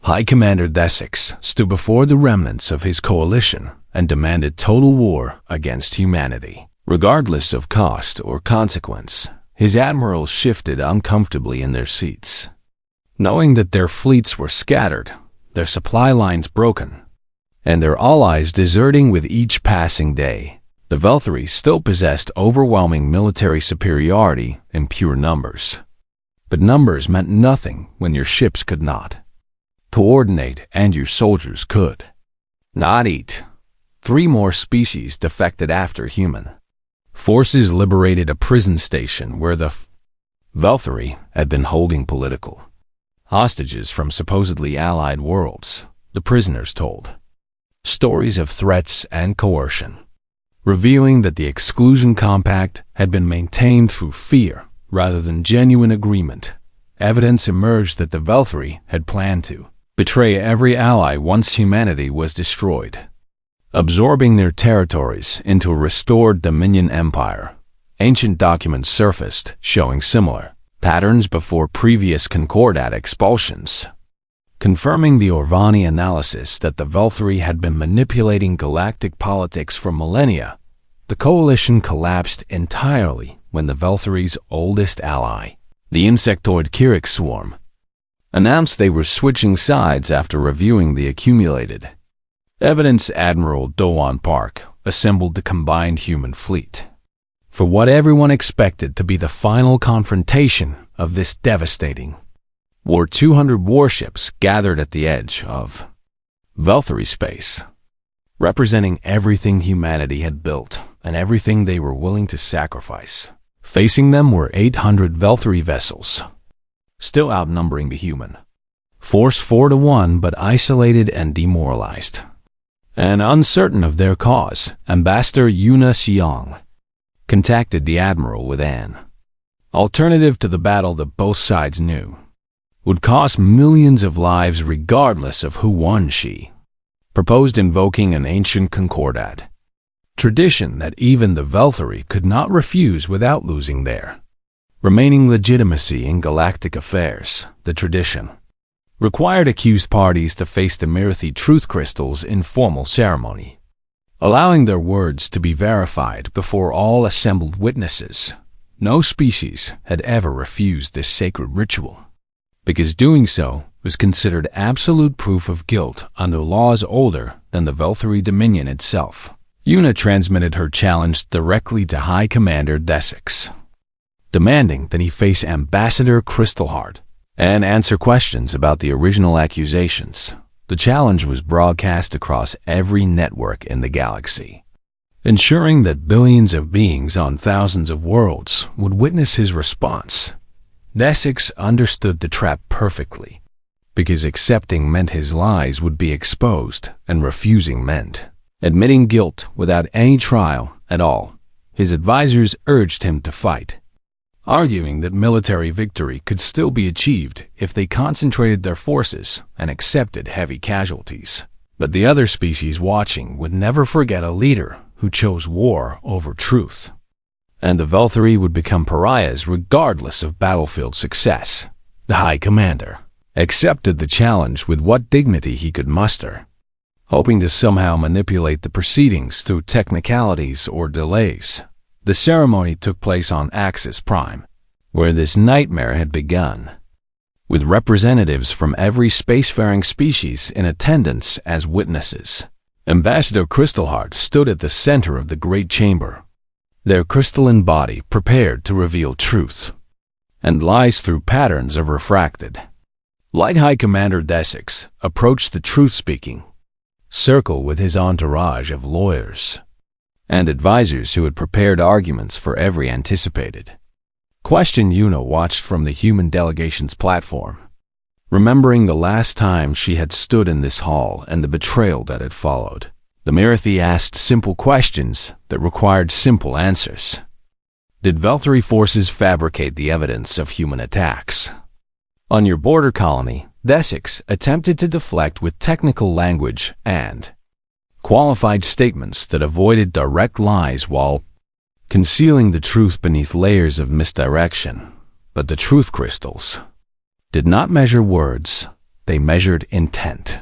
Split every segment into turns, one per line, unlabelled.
High Commander Desix stood before the remnants of his coalition and demanded total war against humanity. Regardless of cost or consequence, his admirals shifted uncomfortably in their seats. Knowing that their fleets were scattered, their supply lines broken, and their allies deserting with each passing day, the Velthari still possessed overwhelming military superiority in pure numbers. But numbers meant nothing when your ships could not coordinate and your soldiers could not eat. 3 more species defected after human forces liberated a prison station where the Velthari had been holding political hostages from supposedly allied worlds. The prisoners told stories of threats and coercion, revealing that the exclusion compact had been maintained through fear rather than genuine agreement. Evidence emerged that the Velthari had planned to betray every ally once humanity was destroyed, absorbing their territories into a restored Dominion Empire. Ancient documents surfaced showing similar patterns before previous Concordat expulsions, confirming the Orvani analysis that the Velthari had been manipulating galactic politics for millennia. The coalition collapsed entirely when the Velthari's oldest ally, the insectoid Kirik swarm, announced they were switching sides after reviewing the accumulated evidence. Admiral Doan Park assembled the combined human fleet for what everyone expected to be the final confrontation of this devastating war. 200 warships gathered at the edge of Velthari space, representing everything humanity had built and everything they were willing to sacrifice. Facing them were 800 Velthari vessels, still outnumbering the human force 4-1, but isolated and demoralized. And uncertain of their cause, Ambassador Yuna Xiong contacted the Admiral with an alternative to the battle that both sides knew would cost millions of lives regardless of who won. She proposed invoking an ancient Concordat tradition that even the Velthari could not refuse without losing their remaining legitimacy in galactic affairs. The tradition required accused parties to face the Mirathi truth crystals in formal ceremony, allowing their words to be verified before all assembled witnesses. No species had ever refused this sacred ritual, because doing so was considered absolute proof of guilt under laws older than the Velthari Dominion itself. Yuna transmitted her challenge directly to High Commander Desix, demanding that he face Ambassador Crystalheart and answer questions about the original accusations. The challenge was broadcast across every network in the galaxy, ensuring that billions of beings on thousands of worlds would witness his response. Desix understood the trap perfectly, because accepting meant his lies would be exposed, and refusing meant admitting guilt without any trial at all. His advisors urged him to fight, arguing that military victory could still be achieved if they concentrated their forces and accepted heavy casualties. But the other species watching would never forget a leader who chose war over truth, and the Velthari would become pariahs regardless of battlefield success. The High Commander accepted the challenge with what dignity he could muster, hoping to somehow manipulate the proceedings through technicalities or delays. The ceremony took place on Axis Prime, where this nightmare had begun, with representatives from every spacefaring species in attendance as witnesses. Ambassador Crystalheart stood at the center of the great chamber, their crystalline body prepared to reveal truth and lies through patterns of refracted light. High Commander Desix approached the truth-speaking circle with his entourage of lawyers and advisors who had prepared arguments for every anticipated question. Yuna watched from the human delegation's platform, remembering the last time she had stood in this hall and the betrayal that had followed. The Mirathi asked simple questions that required simple answers. Did Velthari forces fabricate the evidence of human attacks on your border colony? Desix attempted to deflect with technical language and qualified statements that avoided direct lies while concealing the truth beneath layers of misdirection. But the truth crystals did not measure words, they measured intent,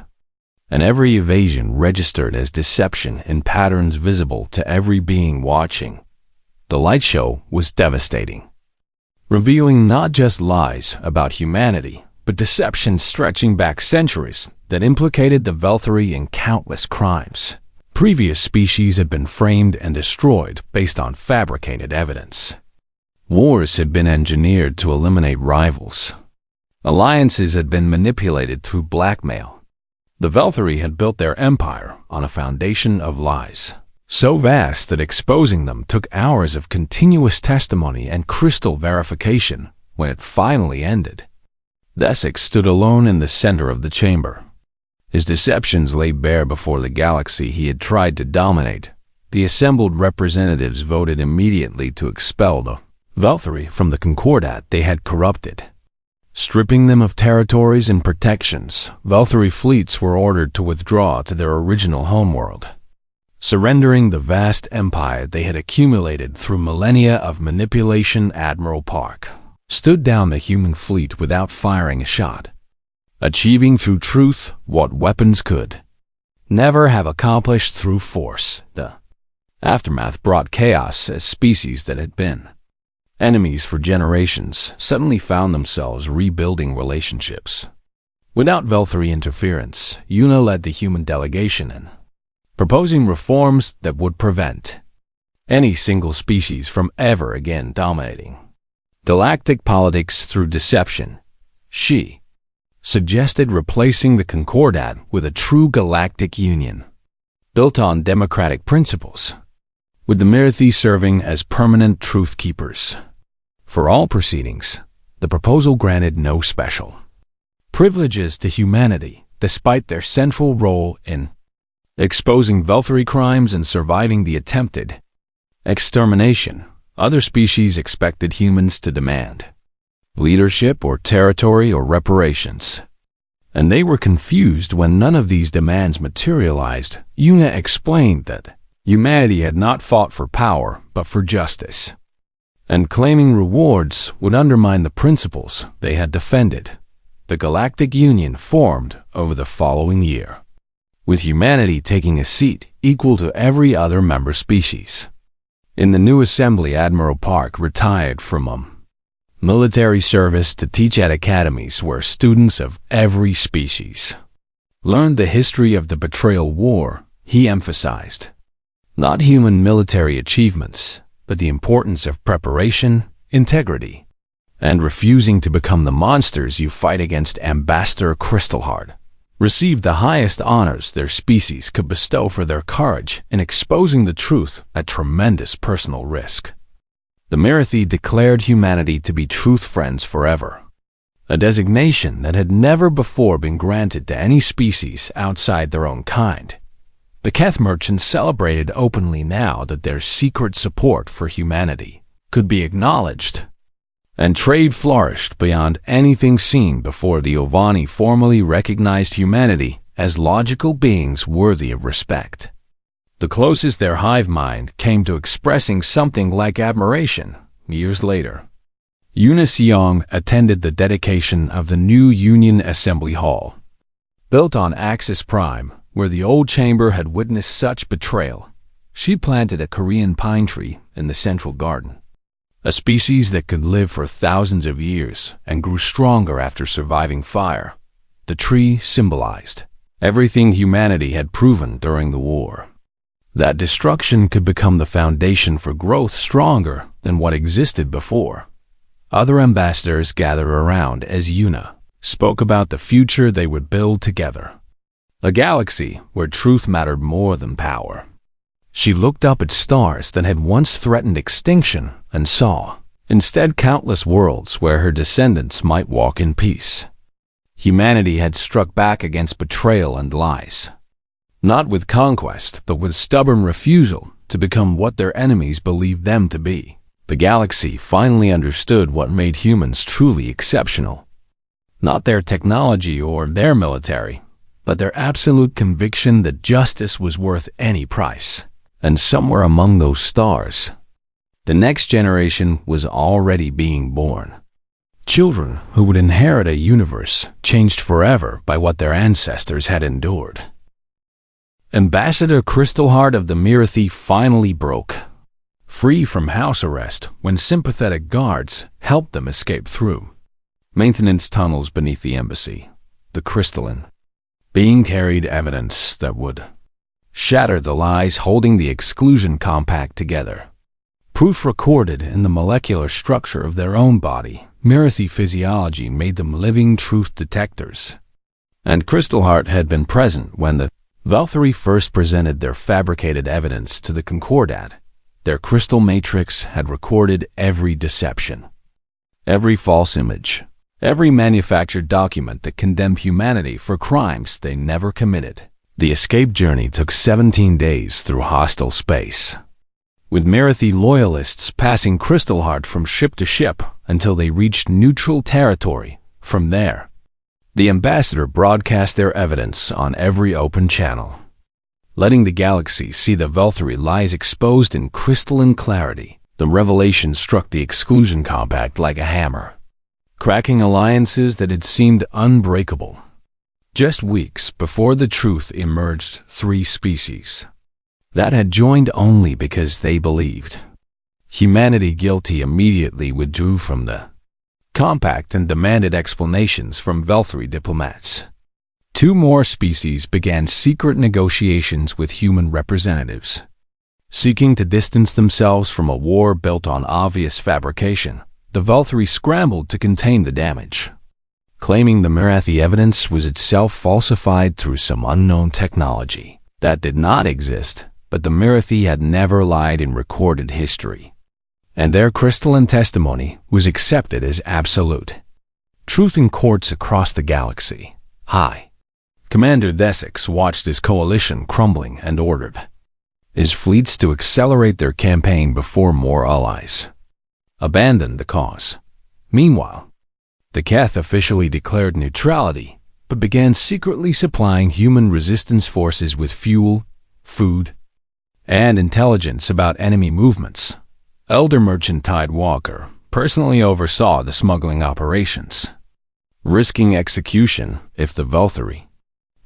and every evasion registered as deception in patterns visible to every being watching. The light show was devastating, revealing not just lies about humanity, but deception stretching back centuries that implicated the Velthari in countless crimes. Previous species had been framed and destroyed based on fabricated evidence. Wars had been engineered to eliminate rivals. Alliances had been manipulated through blackmail. The Velthari had built their empire on a foundation of lies, so vast that exposing them took hours of continuous testimony and crystal verification. When it finally ended, Thesek stood alone in the center of the chamber. His deceptions lay bare before the galaxy he had tried to dominate. The assembled representatives voted immediately to expel the Velthari from the Concordat they had corrupted. Stripping them of territories and protections, Velthari fleets were ordered to withdraw to their original homeworld, surrendering the vast empire they had accumulated through millennia of manipulation. Admiral Park stood down the human fleet without firing a shot, achieving through truth what weapons could never have accomplished through force. The aftermath brought chaos as species that had been enemies for generations suddenly found themselves rebuilding relationships. Without Velthari interference, Yuna led the human delegation in proposing reforms that would prevent any single species from ever again dominating galactic politics through deception. She suggested replacing the Concordat with a true galactic union, built on democratic principles, with the Mirithi serving as permanent truth keepers. For all proceedings, the proposal granted no special privileges to humanity, despite their central role in exposing Velthari crimes and surviving the attempted extermination. Other species expected humans to demand leadership or territory or reparations, and they were confused when none of these demands materialized. Yuna explained that humanity had not fought for power but for justice, and claiming rewards would undermine the principles they had defended. The Galactic Union formed over the following year, with humanity taking a seat equal to every other member species. In the new assembly, Admiral Park retired from military service to teach at academies where students of every species learned the history of the Betrayal War. He emphasized not human military achievements, but the importance of preparation, integrity, and refusing to become the monsters you fight against. Ambassador Crystalheart received the highest honors their species could bestow for their courage in exposing the truth at tremendous personal risk. The Mirithi declared humanity to be truth friends forever, a designation that had never before been granted to any species outside their own kind. The Keth merchants celebrated openly now that their secret support for humanity could be acknowledged, and trade flourished beyond anything seen before. The Ovani formally recognized humanity as logical beings worthy of respect. The closest their hive mind came to expressing something like admiration. Years later, Yuna Seong attended the dedication of the new Union Assembly Hall, built on Axis Prime, where the old chamber had witnessed such betrayal. She planted a Korean pine tree in the central garden, a species that could live for thousands of years and grew stronger after surviving fire. The tree symbolized everything humanity had proven during the war, that destruction could become the foundation for growth stronger than what existed before. Other ambassadors gathered around as Yuna spoke about the future they would build together, a galaxy where truth mattered more than power. She looked up at stars that had once threatened extinction and saw, instead, countless worlds where her descendants might walk in peace. Humanity had struck back against betrayal and lies, not with conquest, but with stubborn refusal to become what their enemies believed them to be. The galaxy finally understood what made humans truly exceptional, not their technology or their military, but their absolute conviction that justice was worth any price. And somewhere among those stars, the next generation was already being born. Children who would inherit a universe changed forever by what their ancestors had endured. Ambassador Crystalheart of the Mirror Thief finally broke free from house arrest when sympathetic guards helped them escape through maintenance tunnels beneath the embassy. The crystalline being carried evidence that would shatter the lies holding the exclusion compact together. Proof recorded in the molecular structure of their own body. Mirror Thief physiology made them living truth detectors. And Crystalheart had been present when the Valkyrie first presented their fabricated evidence to the Concordat. Their crystal matrix had recorded every deception, every false image, every manufactured document that condemned humanity for crimes they never committed. The escape journey took 17 days through hostile space, with Mirror Thief loyalists passing Crystalheart from ship to ship until they reached neutral territory. From there, the ambassador broadcast their evidence on every open channel, letting the galaxy see the Valkyrie lies exposed in crystalline clarity. The revelation struck the exclusion compact like a hammer, cracking alliances that had seemed unbreakable. Just weeks before the truth emerged, 3 species that had joined only because they believed humanity guilty immediately withdrew from the compact and demanded explanations from Valkyrie diplomats. 2 more species began secret negotiations with human representatives, seeking to distance themselves from a war built on obvious fabrication. The Valkyrie scrambled to contain the damage, claiming the Marathi evidence was itself falsified through some unknown technology that did not exist, but the Marathi had never lied in recorded history, and their crystalline testimony was accepted as absolute truth in courts across the galaxy. High Commander Desix watched his coalition crumbling and ordered his fleets to accelerate their campaign before more allies abandoned the cause. Meanwhile, the Keth officially declared neutrality, but began secretly supplying human resistance forces with fuel, food, and intelligence about enemy movements. Elder Merchant Tidewalker personally oversaw the smuggling operations, risking execution if the Valkyrie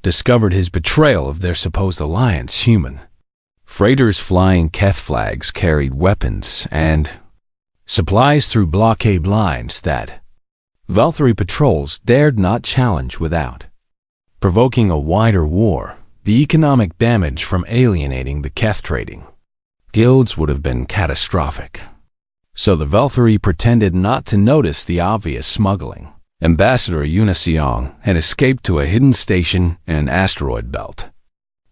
discovered his betrayal of their supposed alliance. Human freighters flying Keth flags carried weapons and supplies through blockade lines that Valkyrie patrols dared not challenge without provoking a wider war. The economic damage from alienating the Keth trading guilds would have been catastrophic. So the Valkyrie pretended not to notice the obvious smuggling. Ambassador Uniseong had escaped to a hidden station in an asteroid belt,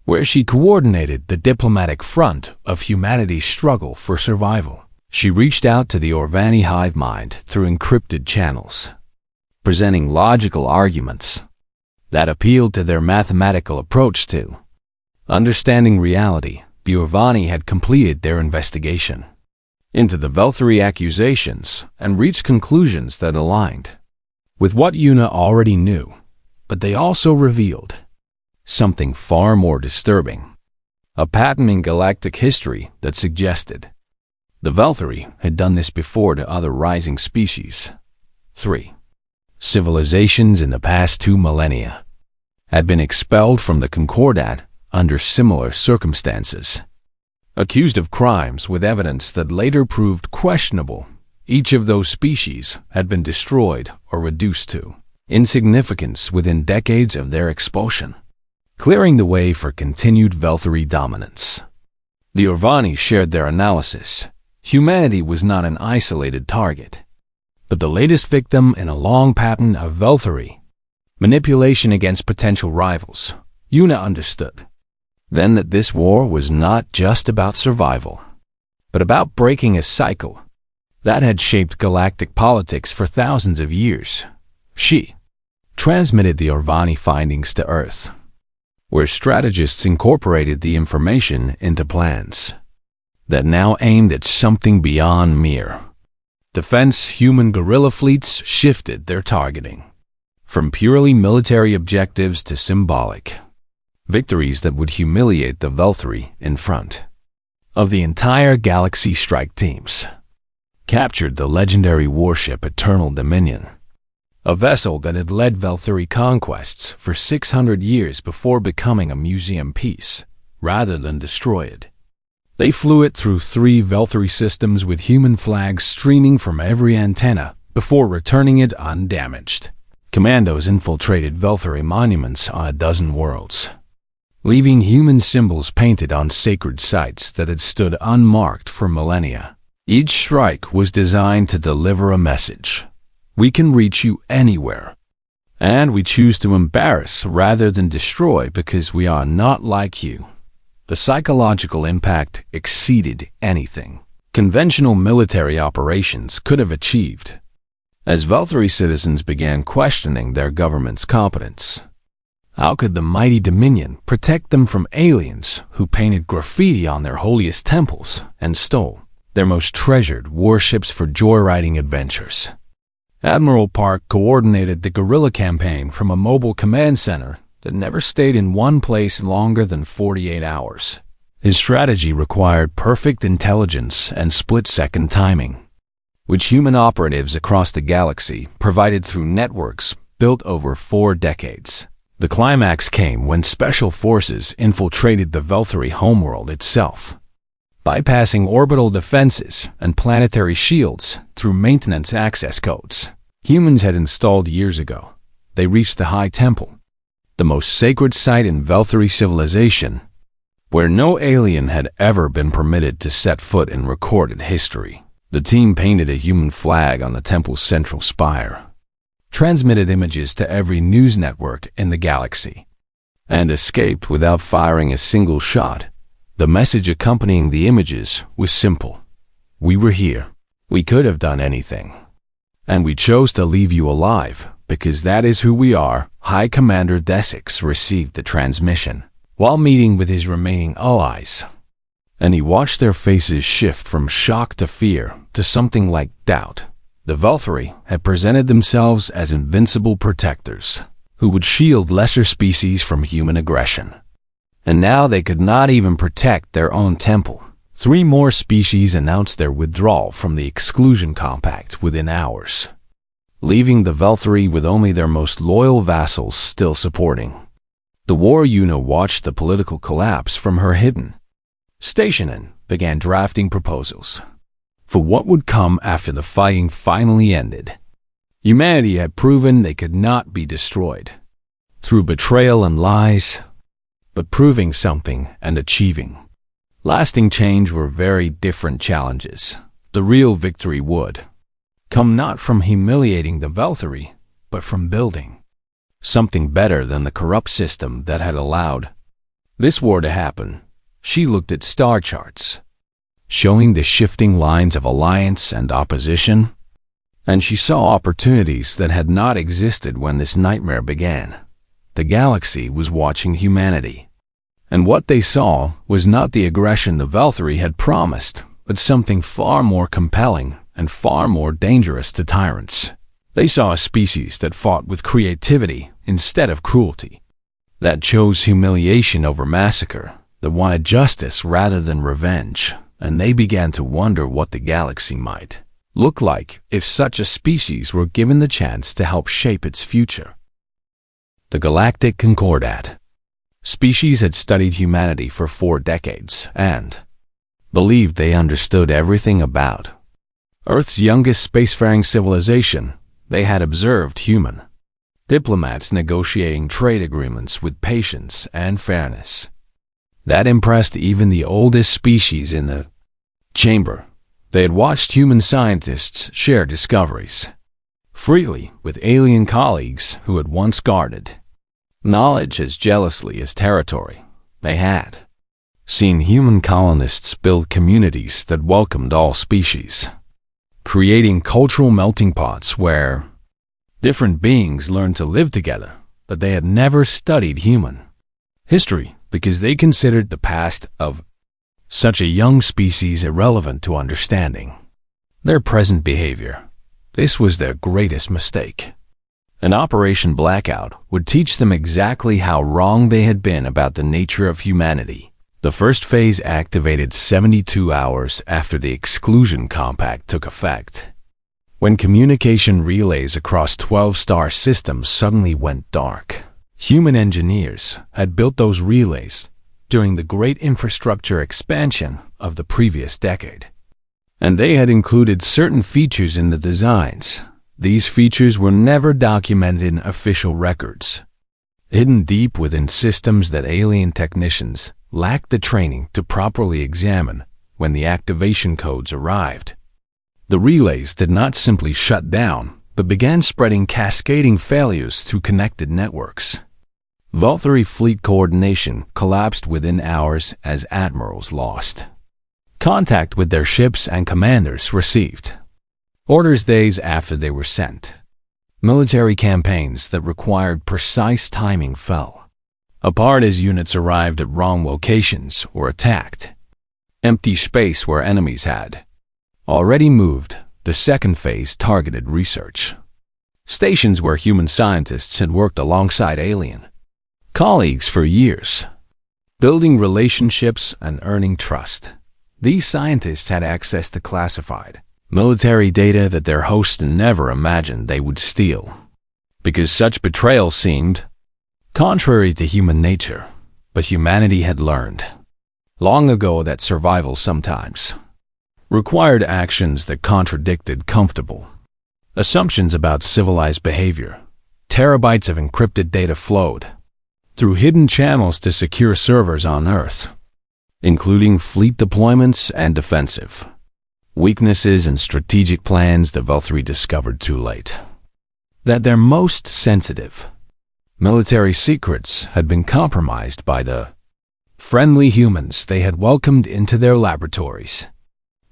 where she coordinated the diplomatic front of humanity's struggle for survival. She reached out to the Orvani hive mind through encrypted channels, presenting logical arguments that appealed to their mathematical approach to understanding reality. The Orvani had completed their investigation into the Valkyrie accusations and reached conclusions that aligned with what Una already knew, but they also revealed something far more disturbing, a pattern in galactic history that suggested the Valkyrie had done this before to other rising species. 3 civilizations in the past 2 millennia had been expelled from the Concordat under similar circumstances, accused of crimes with evidence that later proved questionable. Each of those species had been destroyed or reduced to insignificance within decades of their expulsion, clearing the way for continued Valkyrie dominance. The Orvani shared their analysis. Humanity was not an isolated target, but the latest victim in a long pattern of Valkyrie manipulation against potential rivals. Una understood then that this war was not just about survival, but about breaking a cycle that had shaped galactic politics for thousands of years. She transmitted the Orvani findings to Earth, where strategists incorporated the information into plans that now aimed at something beyond mere defense. Human guerrilla fleets shifted their targeting from purely military objectives to symbolic victories that would humiliate the Valkyrie in front of the entire galaxy. Strike teams captured the legendary warship Eternal Dominion, a vessel that had led Velthuri conquests for 600 years before becoming a museum piece, rather than destroy it. They flew it through 3 Velthuri systems with human flags streaming from every antenna before returning it undamaged. Commandos infiltrated Velthuri monuments on a dozen worlds, leaving human symbols painted on sacred sites that had stood unmarked for millennia. Each strike was designed to deliver a message. We can reach you anywhere. And we choose to embarrass rather than destroy because we are not like you. The psychological impact exceeded anything conventional military operations could have achieved, as Velthuri citizens began questioning their government's competence. How could the mighty Dominion protect them from aliens who painted graffiti on their holiest temples and stole their most treasured warships for joyriding adventures? Admiral Park coordinated the guerrilla campaign from a mobile command center that never stayed in one place longer than 48 hours. His strategy required perfect intelligence and split-second timing, which human operatives across the galaxy provided through networks built over 4 decades. The climax came when special forces infiltrated the Velthuri homeworld itself. Bypassing orbital defenses and planetary shields through maintenance access codes humans had installed years ago, they reached the High Temple, the most sacred site in Velthuri civilization, where no alien had ever been permitted to set foot in recorded history. The team painted a human flag on the temple's central spire, transmitted images to every news network in the galaxy, and escaped without firing a single shot. The message accompanying the images was simple. We were here. We could have done anything. And we chose to leave you alive, because that is who we are. High Commander Desix received the transmission while meeting with his remaining allies, and he watched their faces shift from shock to fear to something like doubt. The Velthuri had presented themselves as invincible protectors who would shield lesser species from human aggression. And now they could not even protect their own temple. 3 more species announced their withdrawal from the Exclusion Compact within hours, leaving the Velthuri with only their most loyal vassals still supporting. The war Una watched the political collapse from her hidden station and began drafting proposals for what would come after the fighting finally ended. Humanity had proven they could not be destroyed through betrayal and lies, but proving something and achieving lasting change were very different challenges. The real victory would come not from humiliating the Velthuri, but from building something better than the corrupt system that had allowed this war to happen. She looked at star charts, showing the shifting lines of alliance and opposition, and she saw opportunities that had not existed when this nightmare began. The galaxy was watching humanity, and what they saw was not the aggression the Velthuri had promised, but something far more compelling and far more dangerous to tyrants. They saw a species that fought with creativity instead of cruelty, that chose humiliation over massacre, that wanted justice rather than revenge, and they began to wonder what the galaxy might look like if such a species were given the chance to help shape its future. The Galactic Concordat species had studied humanity for 4 decades and believed they understood everything about Earth's youngest spacefaring civilization. They had observed human diplomats negotiating trade agreements with patience and fairness. That impressed even the oldest species in the chamber. They had watched human scientists share discoveries freely with alien colleagues who had once guarded knowledge as jealously as territory. They had seen human colonists build communities that welcomed all species, creating cultural melting pots where different beings learned to live together, but they had never studied human history because they considered the past of such a young species irrelevant to understanding their present behavior. This was their greatest mistake. An Operation Blackout would teach them exactly how wrong they had been about the nature of humanity. The first phase activated 72 hours after the Exclusion Compact took effect. when communication relays across 12 star systems suddenly went dark. Human engineers had built those relays during the great infrastructure expansion of the previous decade, and they had included certain features in the designs. These features were never documented in official records, hidden deep within systems that alien technicians lacked the training to properly examine. When the activation codes arrived, the relays did not simply shut down, but began spreading cascading failures through connected networks. Valkyrie fleet coordination collapsed within hours as admirals lost contact with their ships and commanders received orders days after they were sent. Military campaigns that required precise timing fell apart as units arrived at wrong locations or attacked empty space where enemies had already moved. The second phase targeted research stations where human scientists had worked alongside alien colleagues for years, building relationships and earning trust. These scientists had access to classified military data that their hosts never imagined they would steal, because such betrayal seemed contrary to human nature. But humanity had learned long ago that survival sometimes required actions that contradicted comfortable assumptions about civilized behavior. Terabytes of encrypted data flowed through hidden channels to secure servers on Earth, including fleet deployments and defensive weaknesses and strategic plans. The Valkyrie discovered too late that their most sensitive military secrets had been compromised by the friendly humans they had welcomed into their laboratories.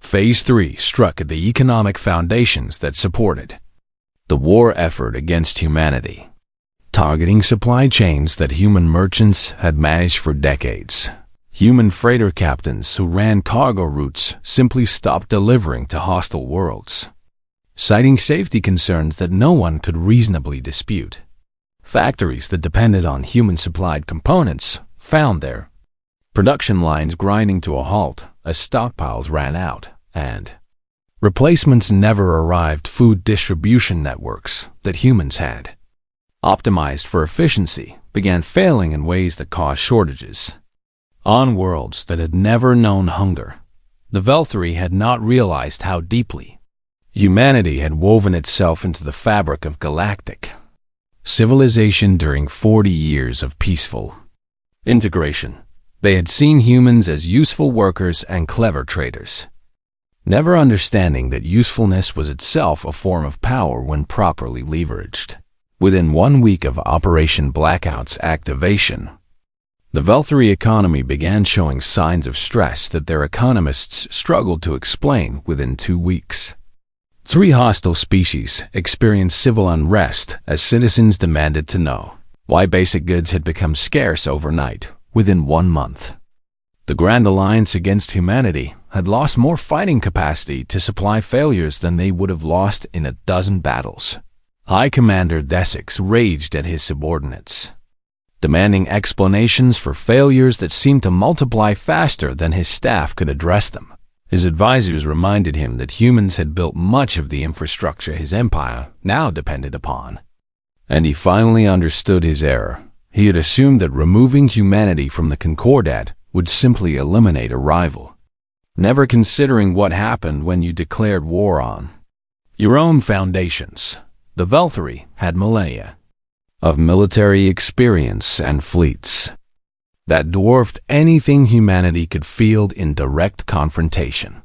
Phase 3 struck at the economic foundations that supported the war effort against humanity, targeting supply chains that human merchants had managed for decades. Human freighter captains who ran cargo routes simply stopped delivering to hostile worlds, citing safety concerns that no one could reasonably dispute. Factories that depended on human-supplied components found their production lines grinding to a halt as stockpiles ran out, and replacements never arrived. Food distribution networks that humans had optimized for efficiency began failing in ways that caused shortages on worlds that had never known hunger. The Valkyrie had not realized how deeply humanity had woven itself into the fabric of galactic civilization during 40 years of peaceful integration. They had seen humans as useful workers and clever traders, never understanding that usefulness was itself a form of power when properly leveraged. Within 1 week of Operation Blackout's activation, the Valkyrie economy began showing signs of stress that their economists struggled to explain. Within 2 weeks, 3 hostile species experienced civil unrest as citizens demanded to know why basic goods had become scarce overnight. Within 1 month, the Grand Alliance against humanity had lost more fighting capacity to supply failures than they would have lost in a dozen battles. High Commander Desix raged at his subordinates, demanding explanations for failures that seemed to multiply faster than his staff could address them. His advisors reminded him that humans had built much of the infrastructure his empire now depended upon, and he finally understood his error. He had assumed that removing humanity from the Concordat would simply eliminate a rival, never considering what happened when you declared war on your own foundations. The Valkyrie had millennia of military experience and fleets that dwarfed anything humanity could field in direct confrontation.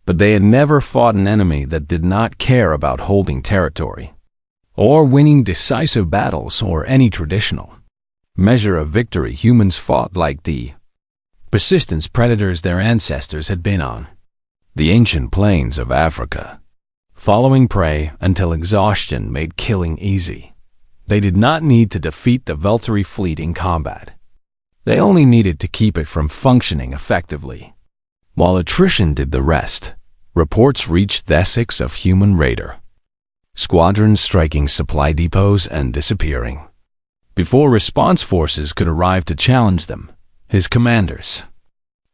But they had never fought an enemy that did not care about holding territory, or winning decisive battles, or any traditional measure of victory. Humans fought like the persistence predators their ancestors had been on the ancient plains of Africa, following prey until exhaustion made killing easy. They did not need to defeat the Valkyrie fleet in combat. They only needed to keep it from functioning effectively, while attrition did the rest. Reports reached Desix of human raider squadrons striking supply depots and disappearing before response forces could arrive to challenge them. His commanders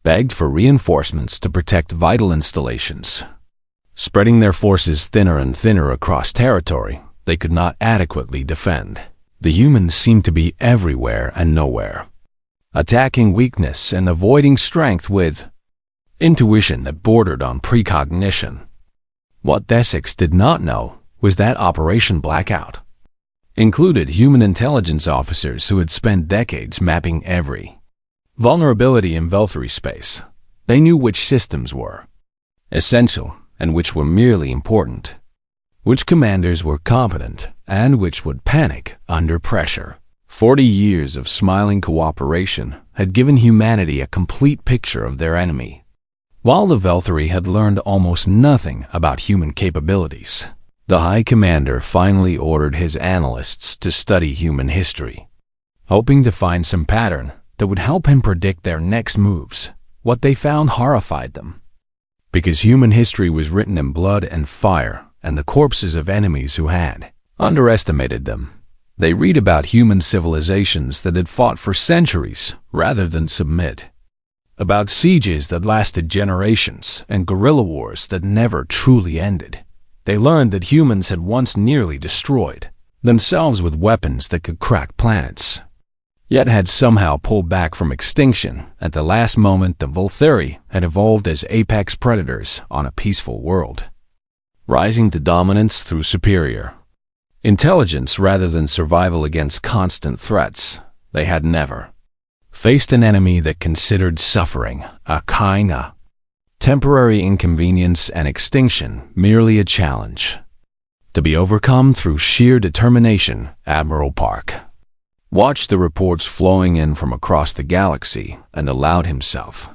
begged for reinforcements to protect vital installations. spreading their forces thinner and thinner across territory they could not adequately defend. The humans seemed to be everywhere and nowhere, attacking weakness and avoiding strength with intuition that bordered on precognition. What Desix did not know was that Operation Blackout included human intelligence officers who had spent decades mapping every vulnerability in Velthury space. They knew which systems were essential and which were merely important, which commanders were competent and which would panic under pressure. 40 years of smiling cooperation had given humanity a complete picture of their enemy, while the Velthury had learned almost nothing about human capabilities. The High Commander finally ordered his analysts to study human history, hoping to find some pattern that would help him predict their next moves. What they found horrified them, because human history was written in blood and fire and the corpses of enemies who had underestimated them. They read about human civilizations that had fought for centuries rather than submit, about sieges that lasted generations and guerrilla wars that never truly ended. They learned that humans had once nearly destroyed themselves with weapons that could crack planets, yet had somehow pulled back from extinction at the last moment. The Velthury had evolved as apex predators on a peaceful world, rising to dominance through superior intelligence rather than survival against constant threats. They had never faced an enemy that considered suffering a kind of temporary inconvenience and extinction merely a challenge to be overcome through sheer determination. Admiral Park watched the reports flowing in from across the galaxy and allowed himself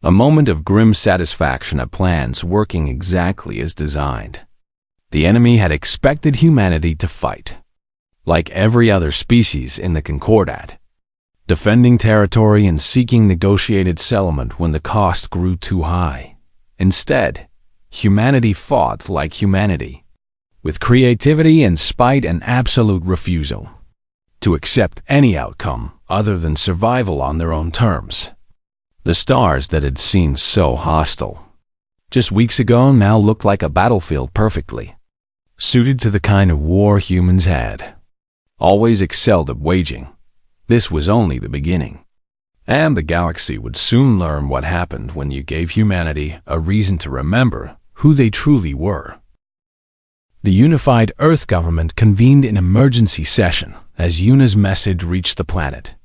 a moment of grim satisfaction at plans working exactly as designed. The enemy had expected humanity to fight like every other species in the Concordat, defending territory and seeking negotiated settlement when the cost grew too high. Instead, humanity fought like humanity, with creativity and spite and absolute refusal to accept any outcome other than survival on their own terms. The stars that had seemed so hostile just weeks ago now looked like a battlefield perfectly suited to the kind of war humans had always excelled at waging. This was only the beginning, and the galaxy would soon learn what happened when you gave humanity a reason to remember who they truly were. The unified Earth government convened an emergency session as Yuna's message reached the planet,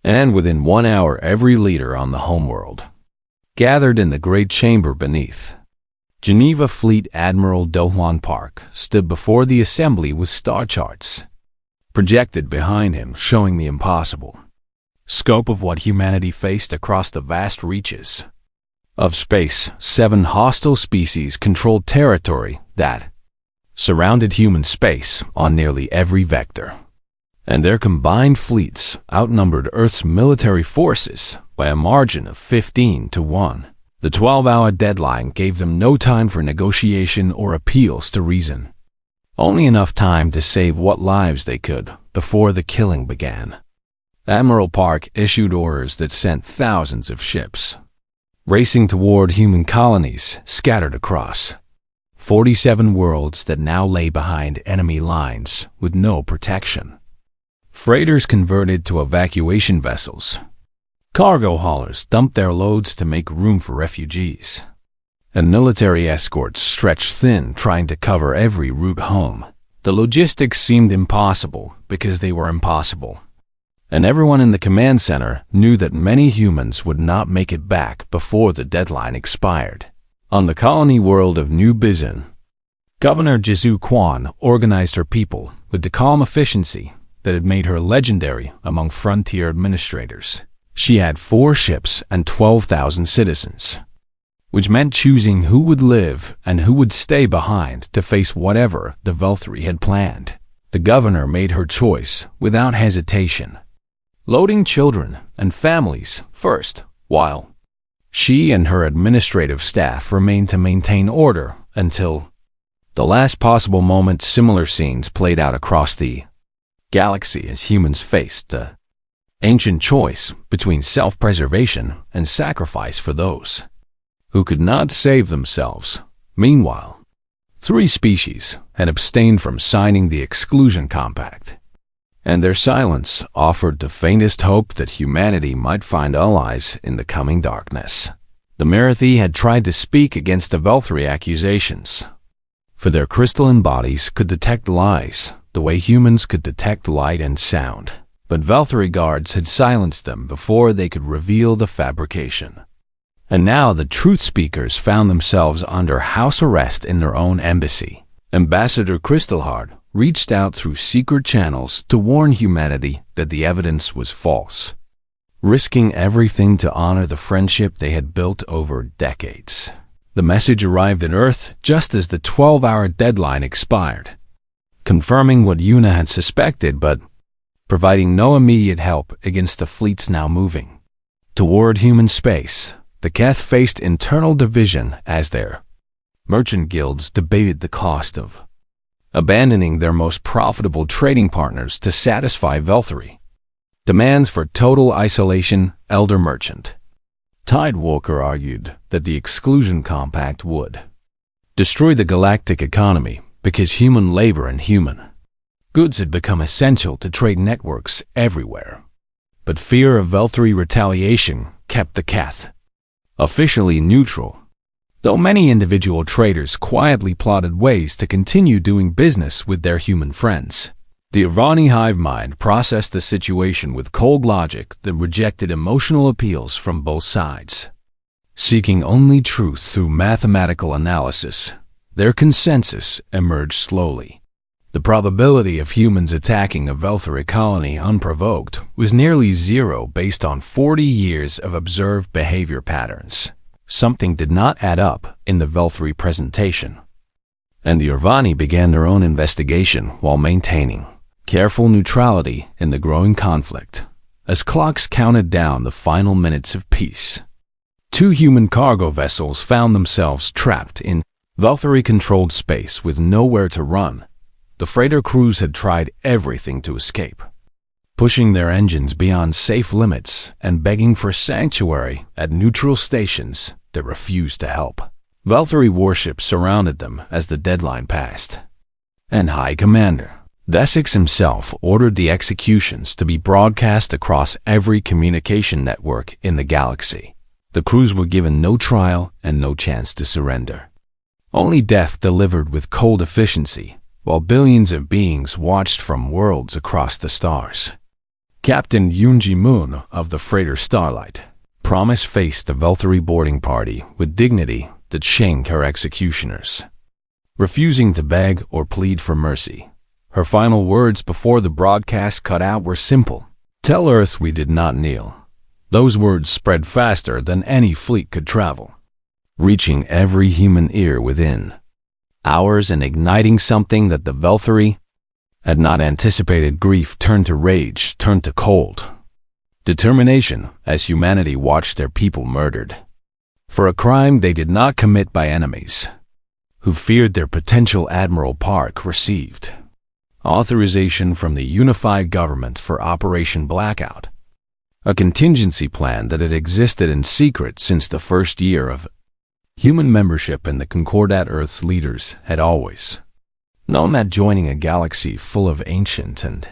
and within 1 hour every leader on the homeworld gathered in the great chamber beneath. Geneva Fleet Admiral Dohwan Park stood before the assembly with star charts projected behind him showing the impossible scope of what humanity faced across the vast reaches of space. 7 hostile species controlled territory that surrounded human space on nearly every vector, and their combined fleets outnumbered Earth's military forces by a margin of 15-1. The 12-hour deadline gave them no time for negotiation or appeals to reason, only enough time to save what lives they could before the killing began. Admiral Park issued orders that sent thousands of ships racing toward human colonies scattered across 47 worlds that now lay behind enemy lines with no protection. Freighters converted to evacuation vessels. Cargo haulers dumped their loads to make room for refugees, and military escorts stretched thin trying to cover every route home. The logistics seemed impossible because they were impossible, and everyone in the command center knew that many humans would not make it back before the deadline expired. On the colony world of New Bizin, Governor Jizu Quan organized her people with the calm efficiency that had made her legendary among frontier administrators. She had 4 ships and 12,000 citizens, which meant choosing who would live and who would stay behind to face whatever the Velthury had planned. The governor made her choice without hesitation, loading children and families first, while she and her administrative staff remained to maintain order until the last possible moment. Similar scenes played out across the galaxy as humans faced the ancient choice between self-preservation and sacrifice for those who could not save themselves. Meanwhile, 3 species had abstained from signing the Exclusion Compact, and their silence offered the faintest hope that humanity might find allies in the coming darkness. The Marathi had tried to speak against the Velthri accusations, for their crystalline bodies could detect lies the way humans could detect light and sound. But Velthri guards had silenced them before they could reveal the fabrication. And now the truth speakers found themselves under house arrest in their own embassy. Ambassador Crystalheart reached out through secret channels to warn humanity that the evidence was false, risking everything to honor the friendship they had built over decades. The message arrived at Earth just as the 12-hour deadline expired, confirming what Yuna had suspected but providing no immediate help against the fleets now moving toward human space. The Keth faced internal division as their merchant guilds debated the cost of abandoning their most profitable trading partners to satisfy Velthri demands for total isolation. Elder Merchant Tidewalker argued that the Exclusion Compact would destroy the galactic economy because human labor and human goods had become essential to trade networks everywhere. But fear of Velthri retaliation kept the Keth officially neutral, though many individual traders quietly plotted ways to continue doing business with their human friends. The Irvani hive mind processed the situation with cold logic that rejected emotional appeals from both sides. Seeking only truth through mathematical analysis, their consensus emerged slowly. The probability of humans attacking a Velthri colony unprovoked was nearly zero based on 40 years of observed behavior patterns. Something did not add up in the Velthri presentation, and the Irvani began their own investigation while maintaining careful neutrality in the growing conflict. As clocks counted down the final minutes of peace, 2 human cargo vessels found themselves trapped in Velthri-controlled space with nowhere to run. The freighter crews had tried everything to escape, pushing their engines beyond safe limits and begging for sanctuary at neutral stations that refused to help. Velthri warships surrounded them as the deadline passed, and High Commander Thesix himself ordered the executions to be broadcast across every communication network in the galaxy. The crews were given no trial and no chance to surrender. Only death delivered with cold efficiency, while billions of beings watched from worlds across the stars. Captain Yunji Moon of the freighter Starlight promised faced the Velthri boarding party with dignity that shamed her executioners. Refusing to beg or plead for mercy, her final words before the broadcast cut out were simple: "Tell Earth we did not kneel." Those words spread faster than any fleet could travel, reaching every human ear within hours and igniting something that the Velthri had not anticipated. Grief turned to rage, turned to cold determination as humanity watched their people murdered for a crime they did not commit by enemies who feared their potential. Admiral Park received authorization from the unified government for Operation Blackout, a contingency plan that had existed in secret since the first year of human membership, and the Concordat Earth's leaders had always known that joining a galaxy full of ancient and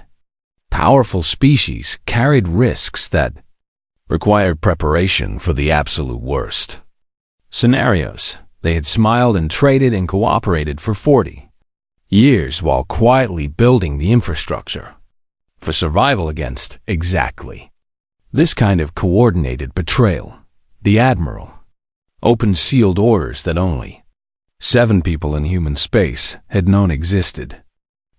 powerful species carried risks that required preparation for the absolute worst scenarios. They had smiled and traded and cooperated for 40 years while quietly building the infrastructure for survival against exactly this kind of coordinated betrayal. The Admiral opened sealed orders that only 7 people in human space had known existed,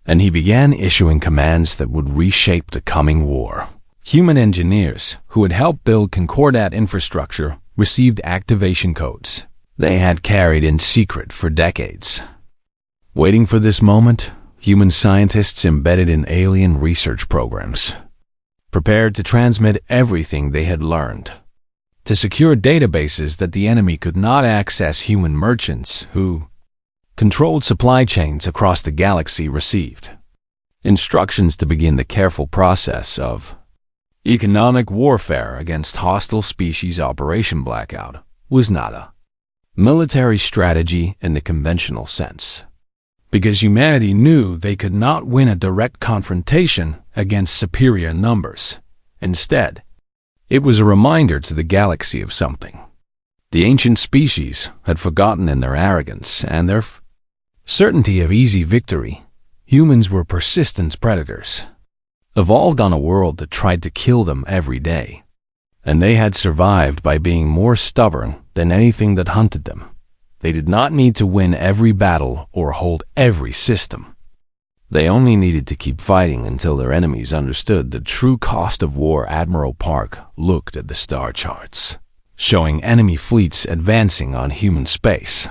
and he began issuing commands that would reshape the coming war. Human engineers who had helped build Concordat infrastructure received activation codes they had carried in secret for decades. Waiting for this moment, human scientists embedded in alien research programs, prepared to transmit everything they had learned, to secure databases that the enemy could not access. Human merchants who controlled supply chains across the galaxy received instructions to begin the careful process of economic warfare against hostile species. Operation Blackout was not a military strategy in the conventional sense, because humanity knew they could not win a direct confrontation against superior numbers. Instead, it was a reminder to the galaxy of something. The ancient species had forgotten in their arrogance and their certainty of easy victory. Humans were persistent predators, evolved on a world that tried to kill them every day. And they had survived by being more stubborn than anything that hunted them. They did not need to win every battle or hold every system. They only needed to keep fighting until their enemies understood the true cost of war. Admiral Park looked at the star charts, showing enemy fleets advancing on human space.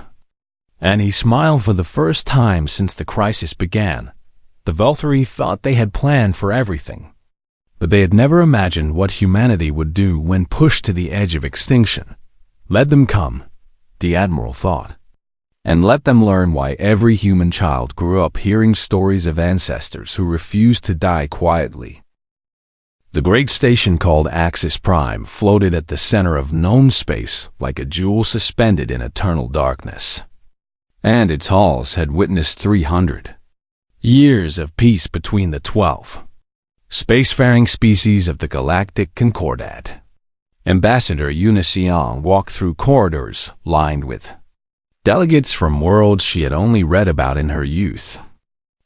And he smiled for the first time since the crisis began. The Velthari thought they had planned for everything, but they had never imagined what humanity would do when pushed to the edge of extinction. Let them come, the Admiral thought, and let them learn why every human child grew up hearing stories of ancestors who refused to die quietly. The great station called Axis Prime floated at the center of known space like a jewel suspended in eternal darkness. And its halls had witnessed 300 years of peace between the 12 spacefaring species of the Galactic Concordat. Ambassador Yuna walked through corridors lined with delegates from worlds she had only read about in her youth.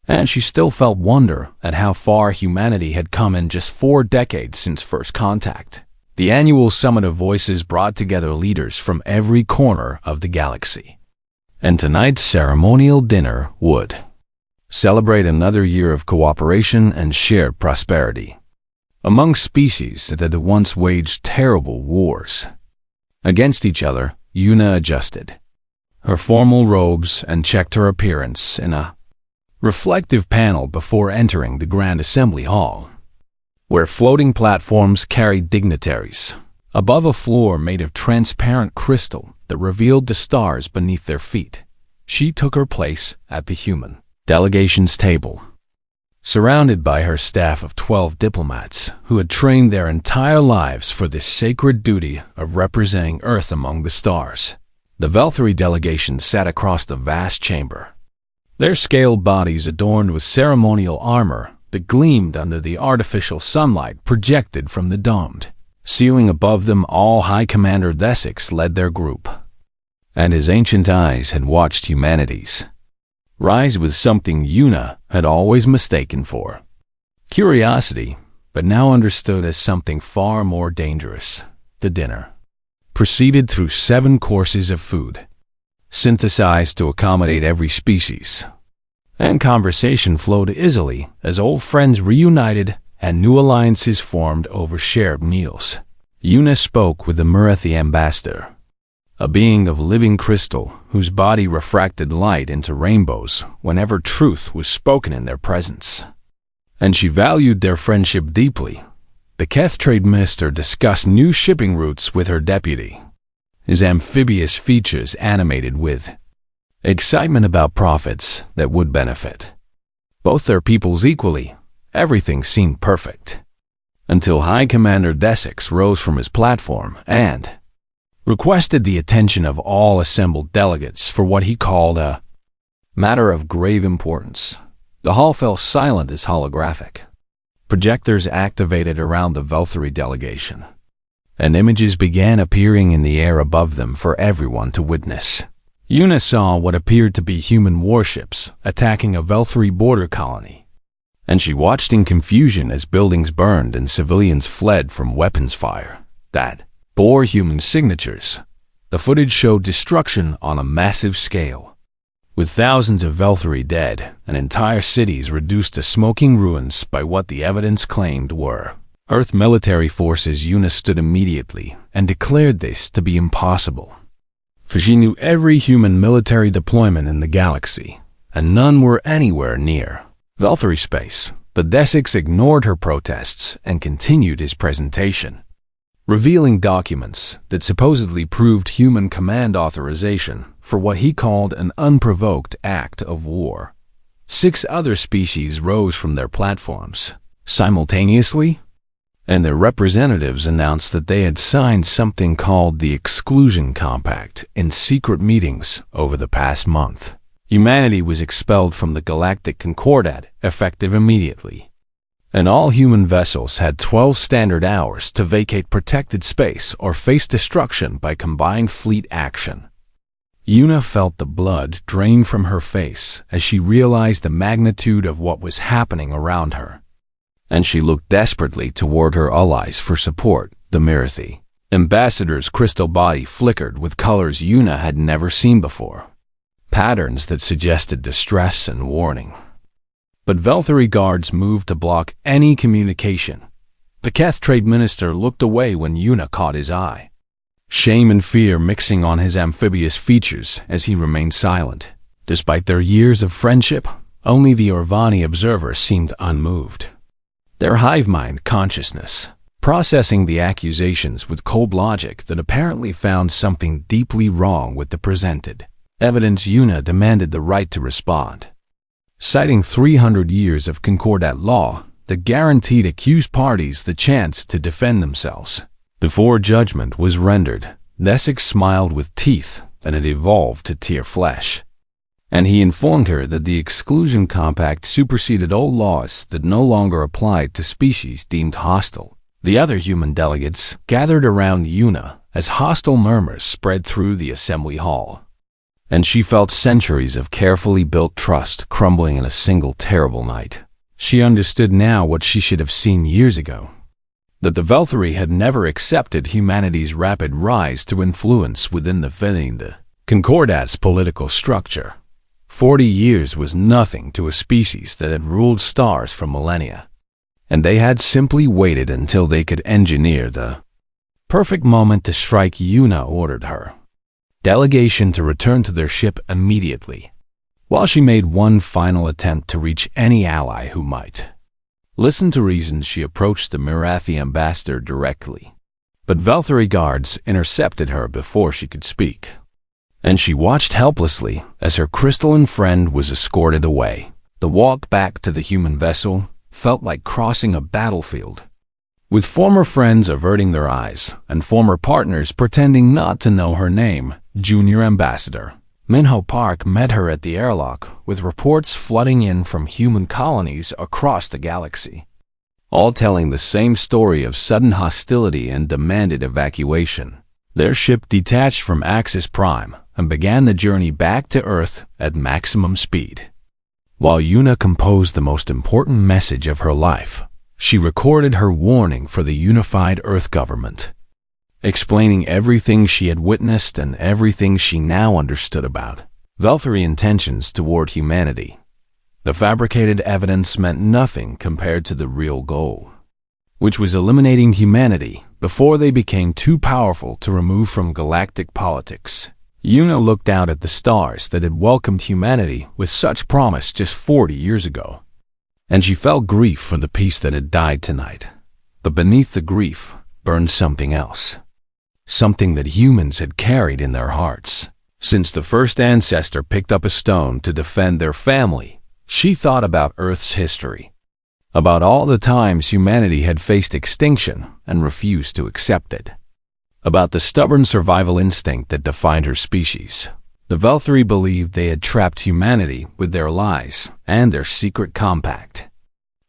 And she still felt wonder at how far humanity had come in just 4 decades since first contact. The annual Summit of Voices brought together leaders from every corner of the galaxy. And tonight's ceremonial dinner would celebrate another year of cooperation and shared prosperity among species that had once waged terrible wars against each other. Yuna adjusted her formal robes and checked her appearance in a reflective panel before entering the Grand Assembly Hall, where floating platforms carried dignitaries above a floor made of transparent crystal that revealed the stars beneath their feet. She took her place at the human delegation's table, surrounded by her staff of 12 diplomats who had trained their entire lives for this sacred duty of representing Earth among the stars. The Velthari delegation sat across the vast chamber, their scaled bodies adorned with ceremonial armor that gleamed under the artificial sunlight projected from the domed ceiling above them. All High Commander Desix led their group, and his ancient eyes had watched humanity's rise with something Yuna had always mistaken for curiosity, but now understood as something far more dangerous. The dinner proceeded through 7 courses of food, synthesized to accommodate every species, and conversation flowed easily as old friends reunited and new alliances formed over shared meals. Yuna spoke with the Murithi ambassador, a being of living crystal whose body refracted light into rainbows whenever truth was spoken in their presence. And she valued their friendship deeply. The Keth Trade Minister discussed new shipping routes with her deputy, his amphibious features animated with excitement about profits that would benefit both their peoples equally. Everything seemed perfect, until High Commander Desix rose from his platform and requested the attention of all assembled delegates for what he called a matter of grave importance. The hall fell silent as holographic projectors activated around the Velthari delegation, and images began appearing in the air above them for everyone to witness. Yuna saw what appeared to be human warships attacking a Velthari border colony, and she watched in confusion as buildings burned and civilians fled from weapons fire that bore human signatures. The footage showed destruction on a massive scale, with thousands of Velthari dead and entire cities reduced to smoking ruins by what the evidence claimed were Earth military forces. Yuna stood immediately and declared this to be impossible, for she knew every human military deployment in the galaxy, and none were anywhere near Velthari space. But Desix ignored her protests and continued his presentation, revealing documents that supposedly proved human command authorization for what he called an unprovoked act of war. 6 other species rose from their platforms simultaneously and their representatives announced that they had signed something called the Exclusion Compact in secret meetings over the past month. Humanity was expelled from the Galactic Concordat, effective immediately. And all human vessels had 12 standard hours to vacate protected space or face destruction by combined fleet action. Una felt the blood drain from her face as she realized the magnitude of what was happening around her. And she looked desperately toward her allies for support, the Mirathi. Ambassador's crystal body flickered with colors Una had never seen before, patterns that suggested distress and warning. But Velthari guards moved to block any communication. The Keth Trade Minister looked away when Una caught his eye, shame and fear mixing on his amphibious features as he remained silent. Despite their years of friendship, only the Orvani observer seemed unmoved. Their hive-mind consciousness, processing the accusations with cold logic that apparently found something deeply wrong with the presented evidence. Una demanded the right to respond, citing 300 years of Concordat law that guaranteed accused parties the chance to defend themselves. Before judgment was rendered, Nesek smiled with teeth and it evolved to tear flesh. And he informed her that the Exclusion Compact superseded old laws that no longer applied to species deemed hostile. The other human delegates gathered around Una as hostile murmurs spread through the assembly hall. And she felt centuries of carefully built trust crumbling in a single terrible night. She understood now what she should have seen years ago, that the Velthari had never accepted humanity's rapid rise to influence within the Concordat's political structure. 40 years was nothing to a species that had ruled stars for millennia, and they had simply waited until they could engineer the perfect moment to strike. Una ordered her delegation to return to their ship immediately, while she made one final attempt to reach any ally who might listen to reason. She approached the Mirathi ambassador directly, but Velthari guards intercepted her before she could speak, and she watched helplessly as her crystalline friend was escorted away. The walk back to the human vessel felt like crossing a battlefield, with former friends averting their eyes and former partners pretending not to know her name. Junior Ambassador Minho Park met her at the airlock with reports flooding in from human colonies across the galaxy, all telling the same story of sudden hostility and demanded evacuation. Their ship detached from Axis Prime and began the journey back to Earth at maximum speed. While Una composed the most important message of her life, she recorded her warning for the unified Earth government, explaining everything she had witnessed and everything she now understood about Velthari intentions toward humanity. The fabricated evidence meant nothing compared to the real goal, which was eliminating humanity before they became too powerful to remove from galactic politics. Una looked out at the stars that had welcomed humanity with such promise just 40 years ago, and she felt grief for the peace that had died tonight. But beneath the grief burned something else, something that humans had carried in their hearts. Since the first ancestor picked up a stone to defend their family, she thought about Earth's history, about all the times humanity had faced extinction and refused to accept it, about the stubborn survival instinct that defined her species. The Velthari believed they had trapped humanity with their lies and their secret compact.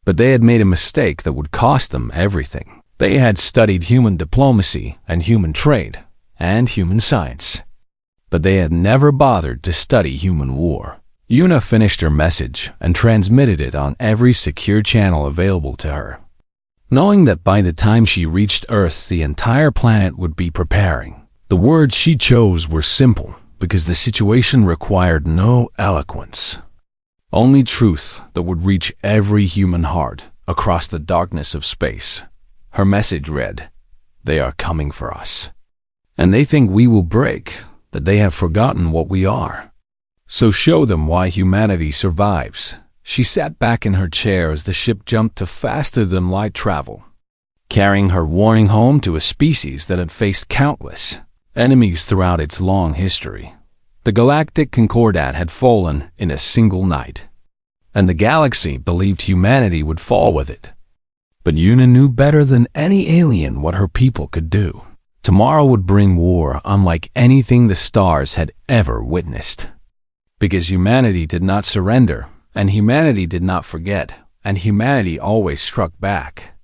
But they had made a mistake that would cost them everything. They had studied human diplomacy and human trade and human science, but they had never bothered to study human war. Una finished her message and transmitted it on every secure channel available to her, knowing that by the time she reached Earth, the entire planet would be preparing. The words she chose were simple because the situation required no eloquence, only truth that would reach every human heart across the darkness of space. Her message read, "They are coming for us, and they think we will break, that they have forgotten what we are. So show them why humanity survives." She sat back in her chair as the ship jumped to faster-than-light travel, carrying her warning home to a species that had faced countless enemies throughout its long history. The Galactic Concordat had fallen in a single night, and the galaxy believed humanity would fall with it. But Yuna knew better than any alien what her people could do. Tomorrow would bring war unlike anything the stars had ever witnessed. Because humanity did not surrender, and humanity did not forget, and humanity always struck back.